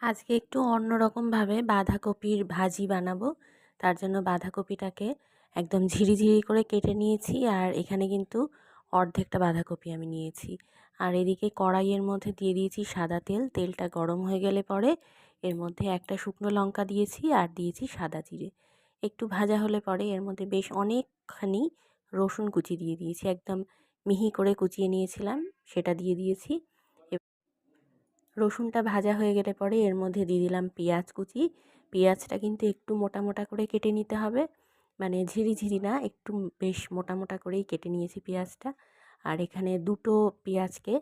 আজকে একটু অন্যরকমভাবে বাঁধাকপির ভাজি বানাবো। তার জন্য বাঁধাকপিটাকে একদম ঝিরিঝিরি করে কেটে নিয়েছি, আর এখানে কিন্তু অর্ধেকটা বাঁধাকপি আমি নিয়েছি। আর এদিকে কড়াইয়ের মধ্যে দিয়ে দিয়েছি সাদা তেল। তেলটা গরম হয়ে গেলে পরে এর মধ্যে একটা শুকনো লঙ্কা দিয়েছি আর দিয়েছি সাদা জিরে। একটু ভাজা হলে পরে এর মধ্যে বেশ অনেকখানি রসুন কুচি দিয়ে দিয়েছি, একদম মিহি করে কুচিয়ে নিয়েছিলাম, সেটা দিয়ে দিয়েছি। রসুনটা ভাজা হয়ে গেলে পরে এর মধ্যে দিয়ে দিলাম পেঁয়াজ কুচি। পেঁয়াজটা কিন্তু একটু মোটা মোটা করে কেটে নিতে হবে, মানে ঝিরিঝিরি না, একটু বেশ মোটা মোটা করেই কেটে নিয়েছি পেঁয়াজটা। আর এখানে দুটো পেঁয়াজকে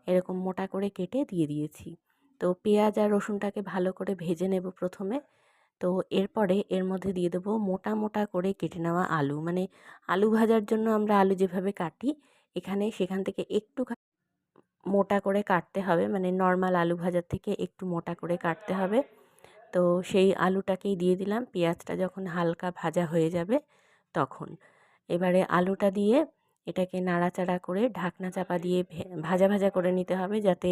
এরকম মোটা করে কেটে দিয়ে দিয়েছি। তো পেঁয়াজ আর রসুনটাকে ভালো করে ভেজে নেব প্রথমে। তো এরপরে এর মধ্যে দিয়ে দেবো মোটা মোটা করে কেটে নেওয়া আলু, মানে আলু ভাজার জন্য আমরা আলু যেভাবে কাটি এখানে সেখান থেকে একটু মোটা করে কাটতে হবে, মানে নর্মাল আলু ভাজার থেকে একটু মোটা করে কাটতে হবে। তো সেই আলুটাকেই দিয়ে দিলাম পেঁয়াজটা যখন হালকা ভাজা হয়ে যাবে তখন। এবারে আলুটা দিয়ে এটাকে নাড়াচাড়া করে ঢাকনা চাপা দিয়ে ভাজা ভাজা করে নিতে হবে, যাতে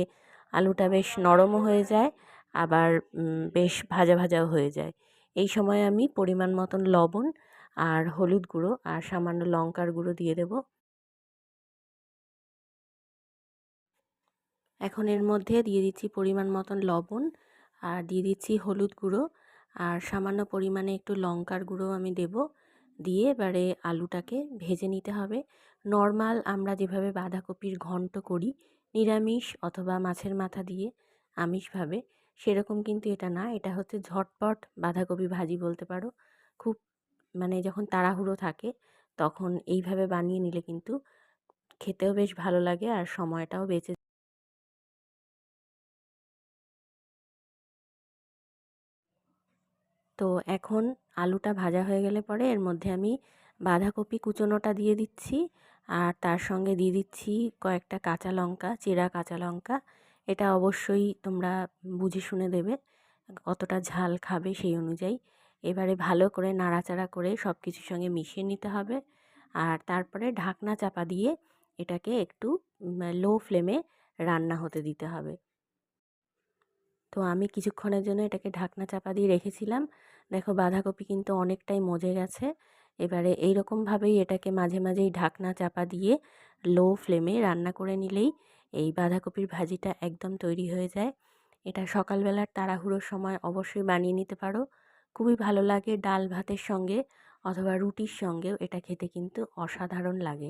আলুটা বেশ নরমও হয়ে যায়, আবার বেশ ভাজা ভাজাও হয়ে যায়। এই সময় আমি পরিমাণ মতন লবণ আর হলুদ গুঁড়ো আর সামান্য লঙ্কার গুঁড়ো দিয়ে দেবো। এখন এর মধ্যে দিয়ে দিচ্ছি পরিমাণ মতন লবণ, আর দিয়ে দিচ্ছি হলুদ গুঁড়ো, আর সামান্য পরিমাণে একটু লঙ্কার গুঁড়ো আমি দেব। দিয়ে এবারে আলুটাকে ভেজে নিতে হবে। নর্মাল আমরা যেভাবে বাঁধাকপির ঘন্ট করি নিরামিষ অথবা মাছের মাথা দিয়ে আমিষভাবে, সেরকম কিন্তু এটা না। এটা হচ্ছে ঝটপট বাঁধাকপি ভাজি বলতে পারো। খুব, মানে যখন তাড়াহুড়ো থাকে তখন এইভাবে বানিয়ে নিলে কিন্তু খেতেও বেশ ভালো লাগে আর সময়টাও বেঁচে। তো এখন আলুটা ভাজা হয়ে গেলে পরে এর মধ্যে আমি বাঁধাকপি কুচোনোটা দিয়ে দিচ্ছি, আর তার সঙ্গে দিয়ে দিচ্ছি কয়েকটা কাঁচা লঙ্কা, চেরা কাঁচা লঙ্কা। এটা অবশ্যই তোমরা বুঝে শুনে দেবে, কতটা ঝাল খাবে সেই অনুযায়ী। এবারে ভালো করে নাড়াচাড়া করে সব কিছুর সঙ্গে মিশিয়ে নিতে হবে, আর তারপরে ঢাকনা চাপা দিয়ে এটাকে একটু লো ফ্লেমে রান্না হতে দিতে হবে। তো আমি কিছুক্ষণের জন্য এটাকে ঢাকনা চাপা দিয়ে রেখেছিলাম। দেখো বাঁধাকপি কিন্তু অনেকটাই মজে গেছে। এবারে এইরকমভাবেই এটাকে মাঝে মাঝেই ঢাকনা চাপা দিয়ে লো ফ্লেমে রান্না করে নিলেই এই বাঁধাকপির ভাজিটা একদম তৈরি হয়ে যায়। এটা সকালবেলার তাড়াহুড়োর সময় অবশ্যই বানিয়ে নিতে পারো। খুবই ভালো লাগে ডাল ভাতের সঙ্গে অথবা রুটির সঙ্গেও এটা খেতে কিন্তু অসাধারণ লাগে।